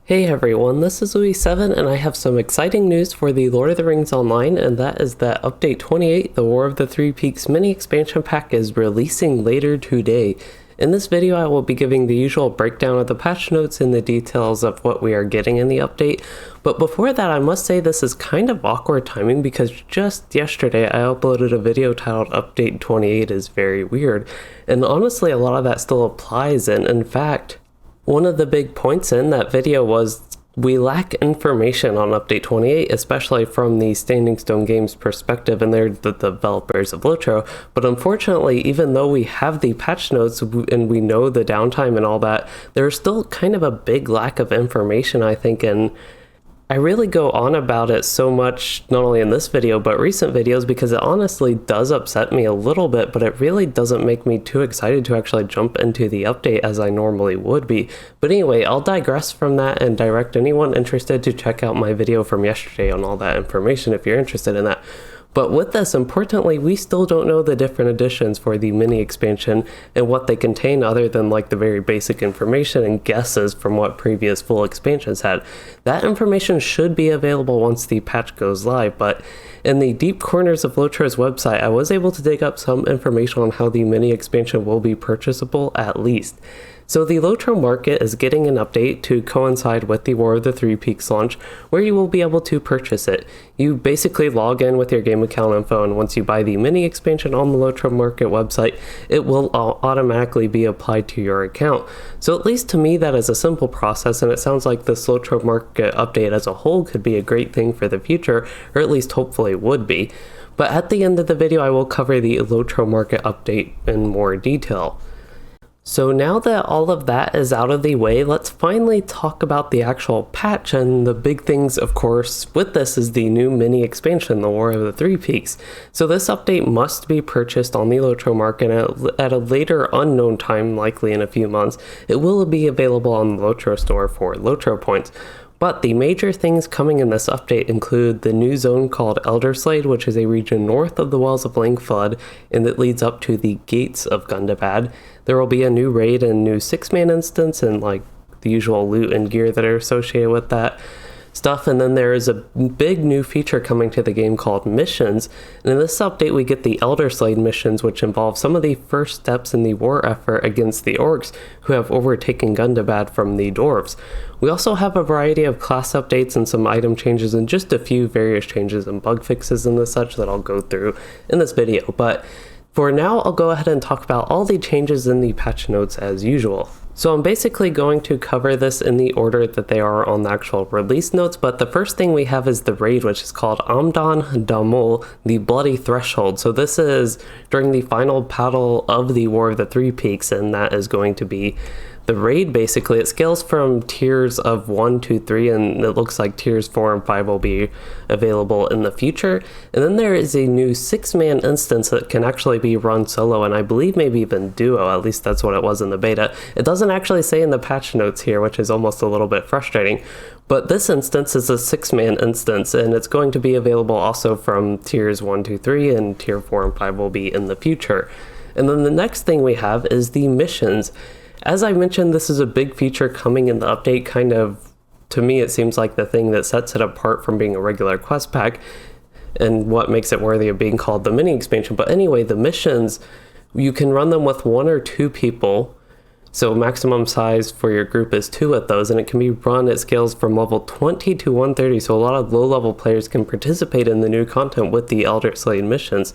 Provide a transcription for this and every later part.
Hey everyone, this is Louis7 and I have some exciting news for the Lord of the Rings Online, and that is that Update 28, the War of the Three Peaks mini expansion pack, is releasing later today. In this video I will be giving the usual breakdown of the patch notes and the details of what we are getting in the update, but before that I must say this is kind of awkward timing because just yesterday I uploaded a video titled Update 28 is very weird, and honestly a lot of that still applies, and in fact, one of the big points in that video was we lack information on Update 28, especially from the Standing Stone Games perspective, and they're the developers of LOTRO. But unfortunately, even though we have the patch notes and we know the downtime and all that, there's still kind of a big lack of information, I think, and I really go on about it so much, not only in this video, but recent videos, because it honestly does upset me a little bit, but it really doesn't make me too excited to actually jump into the update as I normally would be. But anyway, I'll digress from that and direct anyone interested to check out my video from yesterday on all that information if you're interested in that. But with this, importantly, we still don't know the different additions for the mini expansion and what they contain other than like the very basic information and guesses from what previous full expansions had. That information should be available once the patch goes live, but in the deep corners of LOTRO's website, I was able to dig up some information on how the mini expansion will be purchasable at least. So the LOTRO Market is getting an update to coincide with the War of the Three Peaks launch, where you will be able to purchase it. You basically log in with your game account info, and once you buy the mini expansion on the LOTRO Market website, it will automatically be applied to your account. So at least to me that is a simple process, and it sounds like this LOTRO Market update as a whole could be a great thing for the future, or at least hopefully would be. But at the end of the video I will cover the LOTRO Market update in more detail. So now that all of that is out of the way, let's finally talk about the actual patch, and the big things, of course, with this is the new mini expansion, the War of the Three Peaks. So this update must be purchased on the LOTRO Market at a later unknown time, likely in a few months. It will be available on the LOTRO store for LOTRO points. But the major things coming in this update include the new zone called Elderslade, which is a region north of the Wells of Langflood, and it leads up to the Gates of Gundabad. There will be a new raid and new 6-man instance and like the usual loot and gear that are associated with that stuff, and then there is a big new feature coming to the game called missions, and in this update we get the Elderslade missions, which involve some of the first steps in the war effort against the orcs who have overtaken Gundabad from the dwarves. We also have a variety of class updates and some item changes and just a few various changes and bug fixes and the such that I'll go through in this video, but for now I'll go ahead and talk about all the changes in the patch notes as usual. So I'm basically going to cover this in the order that they are on the actual release notes, but the first thing we have is the raid, which is called Amdan Damul, the Bloody Threshold. So this is during the final battle of the War of the Three Peaks, and that is going to be the raid. Basically it scales from tiers of 1 to 3, and it looks like tiers 4 and 5 will be available in the future. And then there is a new 6-man instance that can actually be run solo, and I believe maybe even duo, at least that's what it was in the beta. It doesn't actually say in the patch notes here, which is almost a little bit frustrating, but this instance is a 6-man instance, and it's going to be available also from tiers 1 to 3, and tier 4 and 5 will be in the future. And then the next thing we have is the missions. As I mentioned, this is a big feature coming in the update, kind of, to me it seems like the thing that sets it apart from being a regular quest pack and what makes it worthy of being called the mini expansion. But anyway, the missions, you can run them with 1 or 2 people, so maximum size for your group is 2 at those, and it can be run at scales from level 20 to 130, so a lot of low-level players can participate in the new content with the Elderslade missions.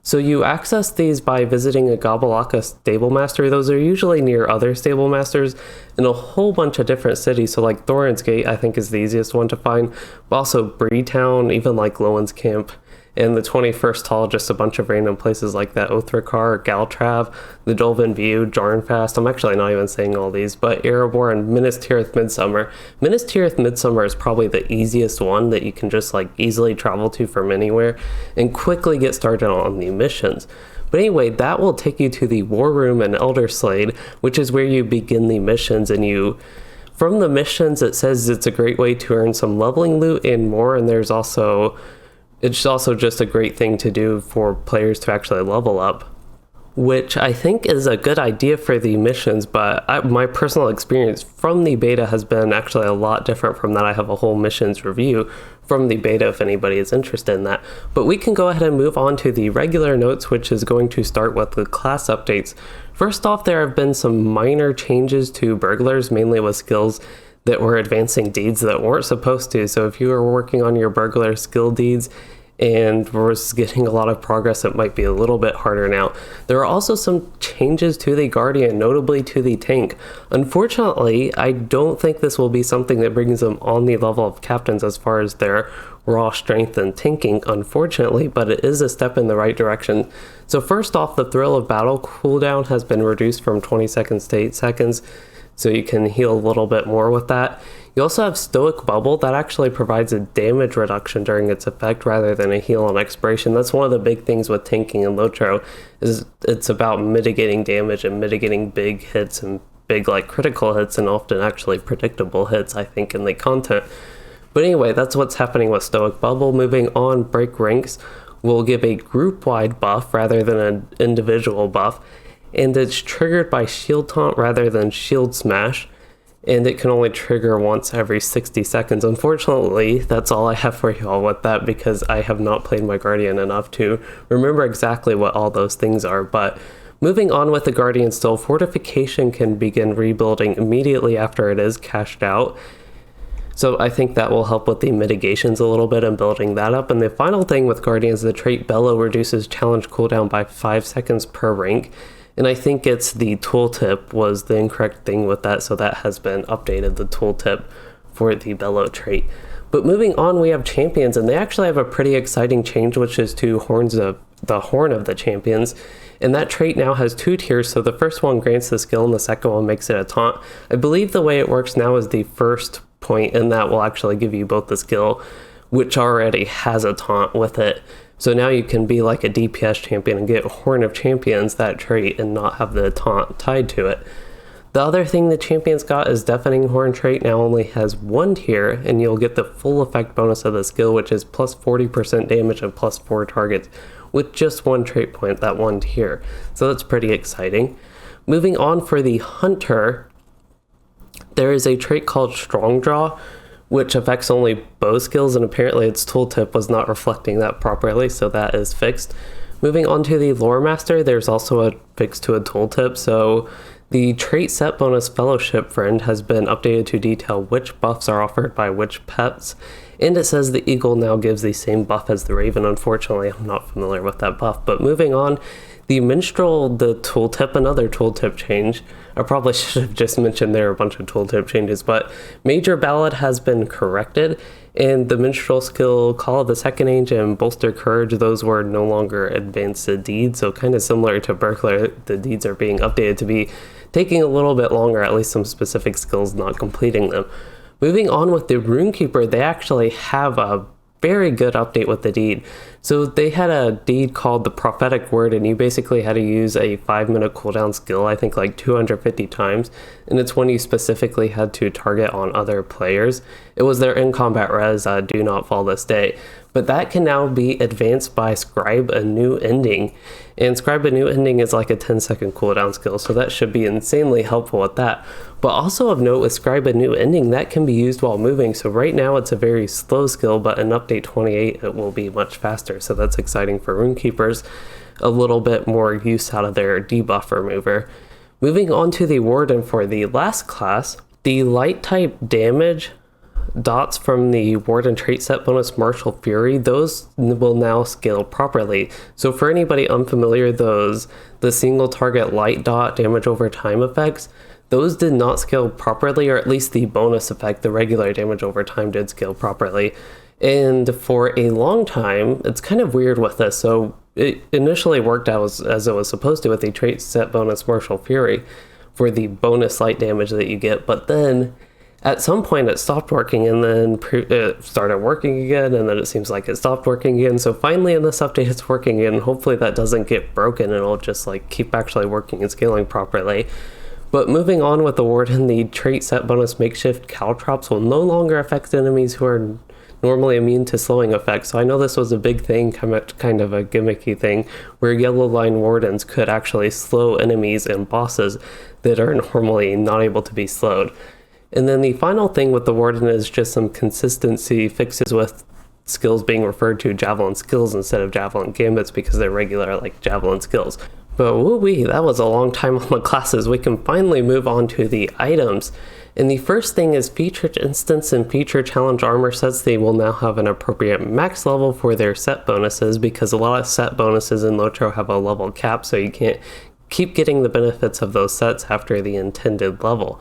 So you access these by visiting a Gobbleaka stable master. Those are usually near other stable masters in a whole bunch of different cities. So like Thorin's Gate I think is the easiest one to find, but also Breetown, even like Lowen's Camp, and the 21st Hall, just a bunch of random places like that, Othrakar, Galtrav, the Dolven View, Jarnfast. I'm actually not even saying all these, but Erebor and Minas Tirith Midsummer. Minas Tirith Midsummer is probably the easiest one that you can just like easily travel to from anywhere and quickly get started on the missions. But anyway, that will take you to the War Room in Elderslade, which is where you begin the missions, and from the missions it says it's a great way to earn some leveling loot and more, and it's also just a great thing to do for players to actually level up. which I think is a good idea for the missions, but my personal experience from the beta has been actually a lot different from that. I have a whole missions review from the beta if anybody is interested in that. But we can go ahead and move on to the regular notes, which is going to start with the class updates. First off, there have been some minor changes to burglars, mainly with skills that were advancing deeds that weren't supposed to. So if you were working on your burglar skill deeds and was getting a lot of progress, it might be a little bit harder now. There are also some changes to the Guardian, notably to the tank. Unfortunately, I don't think this will be something that brings them on the level of captains as far as their raw strength and tanking, unfortunately, but it is a step in the right direction. So first off, the Thrill of Battle cooldown has been reduced from 20 seconds to 8 seconds, so you can heal a little bit more with that. You also have Stoic Bubble that actually provides a damage reduction during its effect rather than a heal on expiration. That's one of the big things with tanking in LOTRO, is it's about mitigating damage and mitigating big hits and big critical hits and often actually predictable hits, I think, in the content. But anyway, that's what's happening with Stoic Bubble. Moving on, Break Ranks will give a group-wide buff rather than an individual buff, and it's triggered by Shield Taunt rather than Shield Smash, and it can only trigger once every 60 seconds. Unfortunately, that's all I have for y'all with that because I have not played my Guardian enough to remember exactly what all those things are. But moving on with the Guardian still, Fortification can begin rebuilding immediately after it is cashed out. So I think that will help with the mitigations a little bit and building that up. And the final thing with Guardians, the trait Bellow reduces challenge cooldown by 5 seconds per rank. And I think it's the tooltip was the incorrect thing with that, so that has been updated, the tooltip for the Bellow trait. But moving on, we have champions, and they actually have a pretty exciting change, which is to the Horn of the Champions. And that trait now has 2 tiers, so the first one grants the skill and the second one makes it a taunt. I believe the way it works now is the first point, and that will actually give you both the skill, which already has a taunt with it. So now you can be like a DPS champion and get Horn of Champions, that trait, and not have the taunt tied to it. The other thing the champions got is Deafening Horn trait now only has 1 tier, and you'll get the full effect bonus of the skill, which is plus 40% damage and plus 4 targets, with just 1 trait point, that 1 tier. So that's pretty exciting. Moving on, for the Hunter, there is a trait called Strong Draw, which affects only bow skills, and apparently its tooltip was not reflecting that properly, so that is fixed. Moving on to the Lore Master, there's also a fix to a tooltip, so the trait set bonus Fellowship Friend has been updated to detail which buffs are offered by which pets, and it says the Eagle now gives the same buff as the Raven. Unfortunately, I'm not familiar with that buff, but moving on, the Minstrel, the tooltip, another tooltip change. I probably should have just mentioned there are a bunch of tooltip changes, but Major Ballad has been corrected, and the Minstrel skill, Call of the Second Age and Bolster Courage, those were no longer advanced deeds, so kind of similar to Burglar, the deeds are being updated to be taking a little bit longer, at least some specific skills not completing them. Moving on with the Runekeeper, they actually have a very good update with the deed. So they had a deed called the Prophetic Word, and you basically had to use a 5-minute cooldown skill, I think 250 times, and it's when you specifically had to target on other players. It was their in-combat res, Do Not Fall This Day. But that can now be advanced by Scribe a New Ending, and Scribe a New Ending is like a 10-second cooldown skill, so that should be insanely helpful with that. But also of note, with Scribe a New Ending, that can be used while moving, so right now it's a very slow skill, but in update 28 it will be much faster, so that's exciting for Runekeepers. A little bit more use out of their debuff remover. Moving on to the Warden for the last class, the light type damage dots from the Warden trait set bonus Martial Fury, those will now scale properly. So for anybody unfamiliar, the single target light dot damage over time effects, those did not scale properly, or at least the bonus effect, the regular damage over time, did scale properly. And for a long time, it's kind of weird with this. So it initially worked out as it was supposed to with the trait set bonus Martial Fury for the bonus light damage that you get, but then at some point it stopped working, and then it started working again, and then it seems like it stopped working again. So finally in this update it's working again. Hopefully that doesn't get broken and it'll just keep actually working and scaling properly. But moving on with the Warden, the trait set bonus Makeshift Caltrops will no longer affect enemies who are normally immune to slowing effects. So I know this was a big thing, kind of a gimmicky thing, where yellow line wardens could actually slow enemies and bosses that are normally not able to be slowed. And then the final thing with the warden is just some consistency fixes with skills being referred to javelin skills instead of javelin gambits because they're regular like javelin skills. But woo-wee, that was a long time on the classes. We can finally move on to the items. And the first thing is featured instance and feature challenge armor sets. They will now have an appropriate max level for their set bonuses because a lot of set bonuses in LOTRO have a level cap, so you can't keep getting the benefits of those sets after the intended level.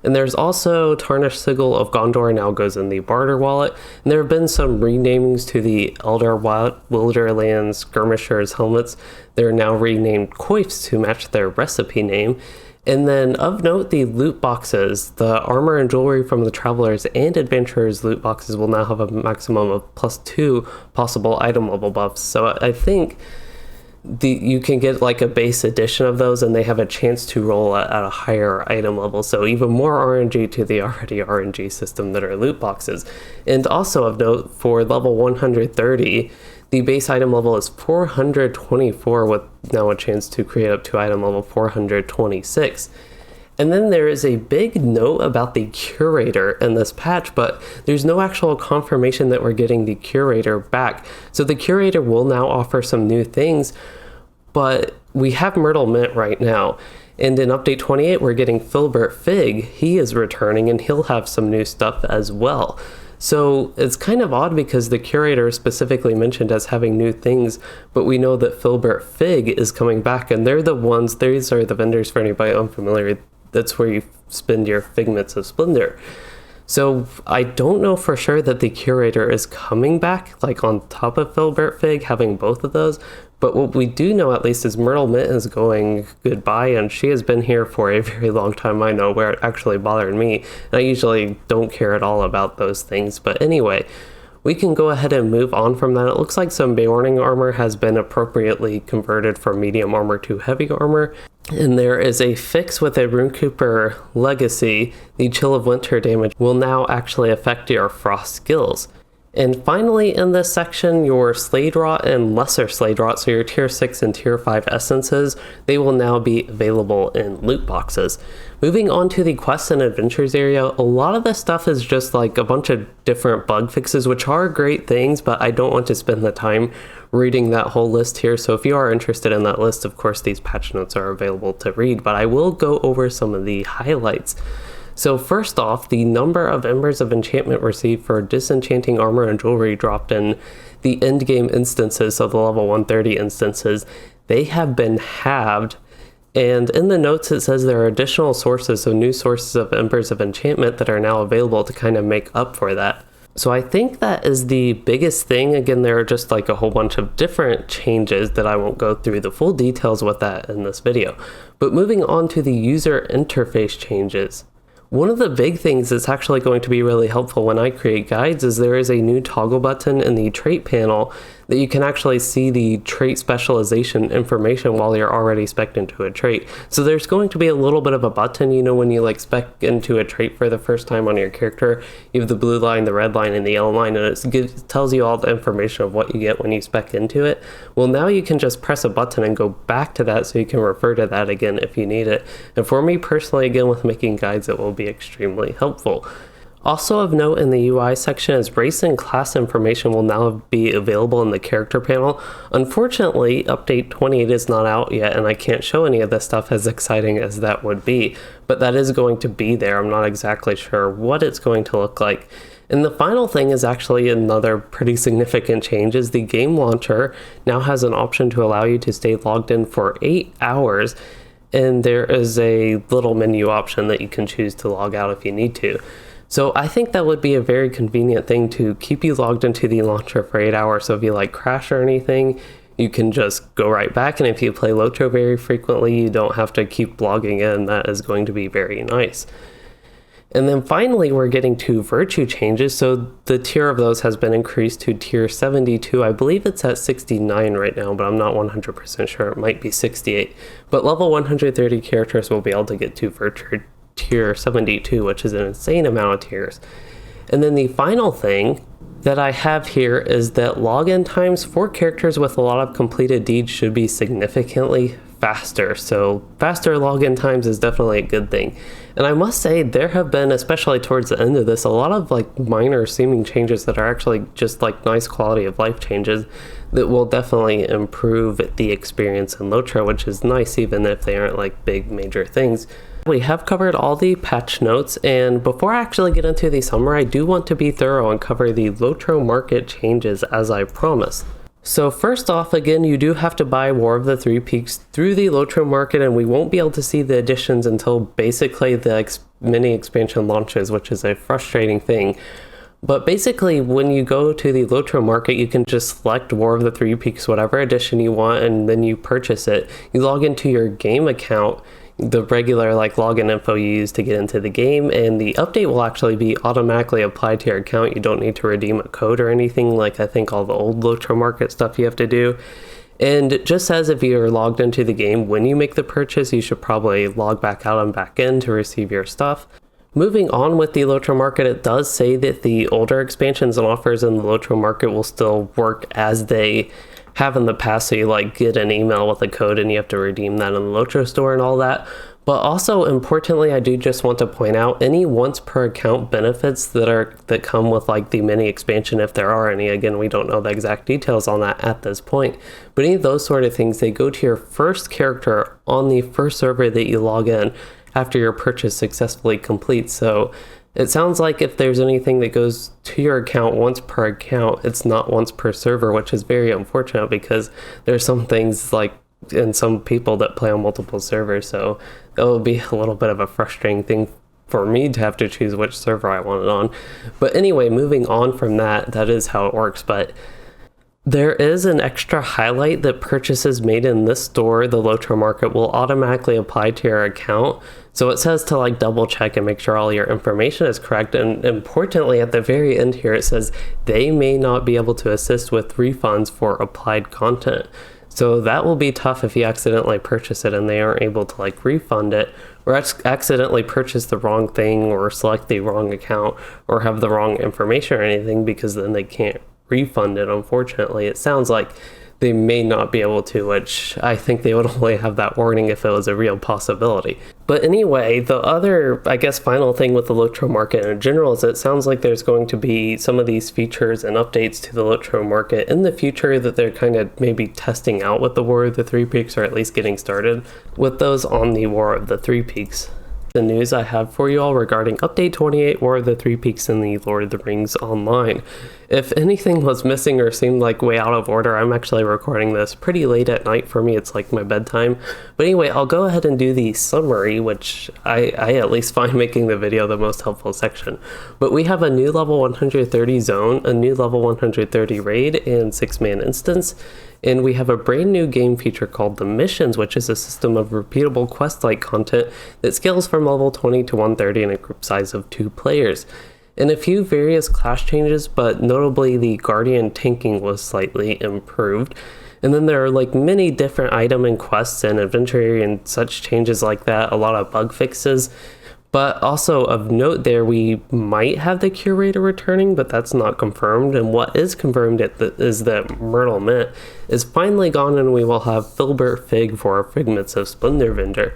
And there's also Tarnished Sigil of Gondor now goes in the barter wallet. And there have been some renamings to the Elder Wilderlands Skirmishers helmets. They're now renamed coifs to match their recipe name. And then of note, the loot boxes, the armor and jewelry from the Travelers and Adventurers loot boxes will now have a maximum of +2 possible item level buffs. So I think you can get like a base edition of those and they have a chance to roll at a higher item level, so even more RNG to the already RNG system that are loot boxes. And also of note, for level 130 the base item level is 424 with now a chance to create up to item level 426. And then there is a big note about the curator in this patch, but there's no actual confirmation that we're getting the curator back. So the curator will now offer some new things, but we have Myrtle Mint right now. And in update 28, we're getting Filbert Fig. He is returning and he'll have some new stuff as well. So it's kind of odd because the curator is specifically mentioned as having new things, but we know that Filbert Fig is coming back, and these are the vendors for anybody unfamiliar. That's where you spend your Figments of Splendor. So I don't know for sure that the curator is coming back, like on top of Filbert Fig, having both of those. But what we do know at least is Myrtle Mint is going goodbye, and she has been here for a very long time, I know, where it actually bothered me. And I usually don't care at all about those things. But anyway, we can go ahead and move on from that. It looks like some Beorning armor has been appropriately converted from medium armor to heavy armor. And there is a fix with a Runecooper Legacy. The Chill of Winter damage will now actually affect your frost skills. And finally in this section, your Slade Rot and Lesser Slade Rot, so your tier 6 and tier 5 essences, they will now be available in loot boxes. Moving on to the quests and adventures area, a lot of this stuff is just like a bunch of different bug fixes, which are great things, but I don't want to spend the time reading that whole list here. So if you are interested in that list, of course, these patch notes are available to read, but I will go over some of the highlights. So first off, the number of Embers of Enchantment received for disenchanting armor and jewelry dropped in the endgame instances, so the level 130 instances, they have been halved. And in the notes it says there are additional sources, so new sources of Embers of Enchantment that are now available to kind of make up for that. So I think that is the biggest thing. Again, there are just like a whole bunch of different changes that I won't go through the full details with that in this video. But moving on to the user interface changes. One of the big things that's actually going to be really helpful when I create guides is there is a new toggle button in the trait panel that you can actually see the trait specialization information while you're already spec'd into a trait. So there's going to be a little bit of a button, you know, when you like spec into a trait for the first time on your character, you have the blue line, the red line, and the yellow line, and it tells you all the information of what you get when you spec into it. Well, now you can just press a button and go back to that so you can refer to that again if you need it. And for me personally, again, with making guides, it will be extremely helpful. Also of note in the UI section is race and class information will now be available in the character panel. Unfortunately, update 28 is not out yet and I can't show any of this stuff, as exciting as that would be, but that is going to be there. I'm not exactly sure what it's going to look like. And the final thing is actually another pretty significant change is the game launcher now has an option to allow you to stay logged in for 8 hours, and there is a little menu option that you can choose to log out if you need to. So I think that would be a very convenient thing to keep you logged into the launcher for 8 hours. So if you like crash or anything, you can just go right back. And if you play LOTRO very frequently, you don't have to keep logging in. That is going to be very nice. And then finally, we're getting to virtue changes. So the tier of those has been increased to tier 72. I believe it's at 69 right now, but I'm not 100% sure. It might be 68. But level 130 characters will be able to get to virtue tier 72, which is an insane amount of tiers. And then the final thing that I have here is that login times for characters with a lot of completed deeds should be significantly faster. So faster login times is definitely a good thing. And I must say there have been, especially towards the end of this, a lot of like minor seeming changes that are actually just like nice quality of life changes that will definitely improve the experience in LOTRO, which is nice even if they aren't like big major things. We have covered all the patch notes, and before I actually get into the summary, I do want to be thorough and cover the LOTRO Market changes as I promised. So first off, again, you do have to buy War of the Three Peaks through the LOTRO Market, and we won't be able to see the additions until basically the mini expansion launches, which is a frustrating thing. But basically, when you go to the LOTRO Market, you can just select War of the Three Peaks, whatever edition you want, and then you purchase it. You log into your game account, the regular like login info you use to get into the game, and the update will actually be automatically applied to your account. You don't need to redeem a code or anything like I think all the old LOTRO Market stuff you have to do. And it just says if you're logged into the game when you make the purchase, you should probably log back out and back in to receive your stuff. Moving on with the LOTRO Market, it does say that the older expansions and offers in the LOTRO Market will still work as they have in the past, so you like get an email with a code and you have to redeem that in the LOTRO store and all that. But also importantly, I do just want to point out any once per account benefits that come with like the mini expansion, if there are any. Again, we don't know the exact details on that at this point, but any of those sort of things, they go to your first character on the first server that you log in after your purchase successfully completes. So it sounds like if there's anything that goes to your account once per account, it's not once per server, which is very unfortunate because there's some things like and some people that play on multiple servers, so that will be a little bit of a frustrating thing for me to have to choose which server I want it on. But anyway, moving on from that, that is how it works. But there is an extra highlight that purchases made in this store, the LOTRO Market, will automatically apply to your account. So it says to like double check and make sure all your information is correct. And importantly, at the very end here, it says they may not be able to assist with refunds for applied content. So that will be tough if you accidentally purchase it and they aren't able to like refund it, or accidentally purchase the wrong thing or select the wrong account or have the wrong information or anything, because then they can't refund it. Unfortunately, it sounds like they may not be able to, which I think they would only have that warning if it was a real possibility. But anyway, the other, I guess, final thing with the LOTRO Market in general is it sounds like there's going to be some of these features and updates to the LOTRO Market in the future that they're kind of maybe testing out with the War of the Three Peaks, or at least getting started with those on the War of the Three Peaks. The news I have for you all regarding Update 28 War of the Three Peaks in the Lord of the Rings Online. If anything was missing or seemed like way out of order, I'm actually recording this pretty late at night. For me, it's like my bedtime. But anyway, I'll go ahead and do the summary, which I at least find making the video the most helpful section. But we have a new level 130 zone, a new level 130 raid, and 6-man instance. And we have a brand new game feature called the Missions, which is a system of repeatable quest-like content that scales from level 20 to 130 in a group size of 2 players. And a few various class changes, but notably the Guardian tanking was slightly improved. And then there are like many different item and quests and adventure and such changes like that, a lot of bug fixes. But also of note there, we might have the curator returning, but that's not confirmed. And what is confirmed is that Myrtle Mint is finally gone, and we will have Filbert Fig for our Figments of Splendor vendor.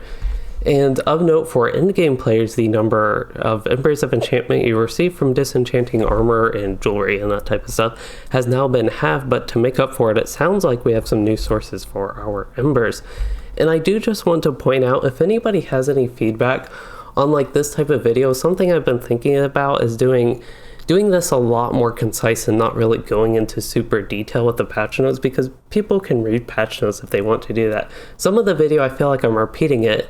And of note for endgame players, the number of Embers of Enchantment you receive from disenchanting armor and jewelry and that type of stuff has now been halved, but to make up for it, it sounds like we have some new sources for our Embers. And I do just want to point out, if anybody has any feedback on like this type of video, something I've been thinking about is doing this a lot more concise and not really going into super detail with the patch notes, because people can read patch notes if they want to do that. Some of the video I feel like I'm repeating it,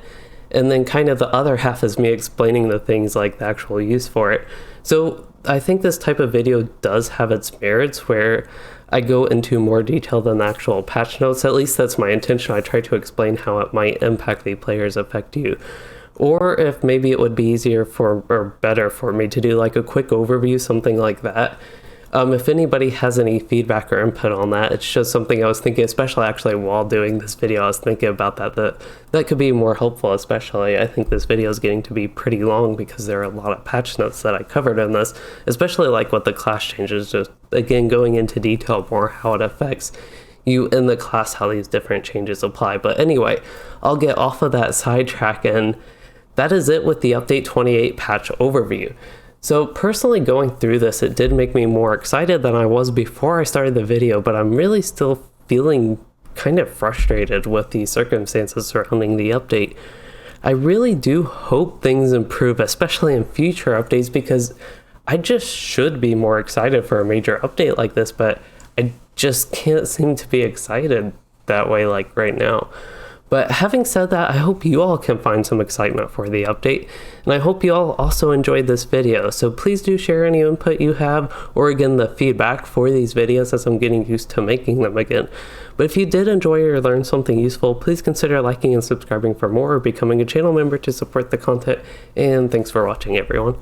and then kind of the other half is me explaining the things like the actual use for it. So I think this type of video does have its merits where I go into more detail than the actual patch notes. At least that's my intention. I try to explain how it might impact the players affect you. Or if maybe it would be easier or better for me to do like a quick overview, something like that. If anybody has any feedback or input on that, it's just something I was thinking, especially actually while doing this video, I was thinking about that could be more helpful. Especially, I think this video is getting to be pretty long because there are a lot of patch notes that I covered in this, especially like what the class changes, just again going into detail more how it affects you in the class, how these different changes apply. But anyway, I'll get off of that sidetrack, and that is it with the Update 28 patch overview. So personally going through this, it did make me more excited than I was before I started the video, but I'm really still feeling kind of frustrated with the circumstances surrounding the update. I really do hope things improve, especially in future updates, because I just should be more excited for a major update like this, but I just can't seem to be excited that way like right now. But having said that, I hope you all can find some excitement for the update, and I hope you all also enjoyed this video. So please do share any input you have, or again the feedback for these videos as I'm getting used to making them again. But if you did enjoy or learn something useful, please consider liking and subscribing for more, or becoming a channel member to support the content, and thanks for watching everyone.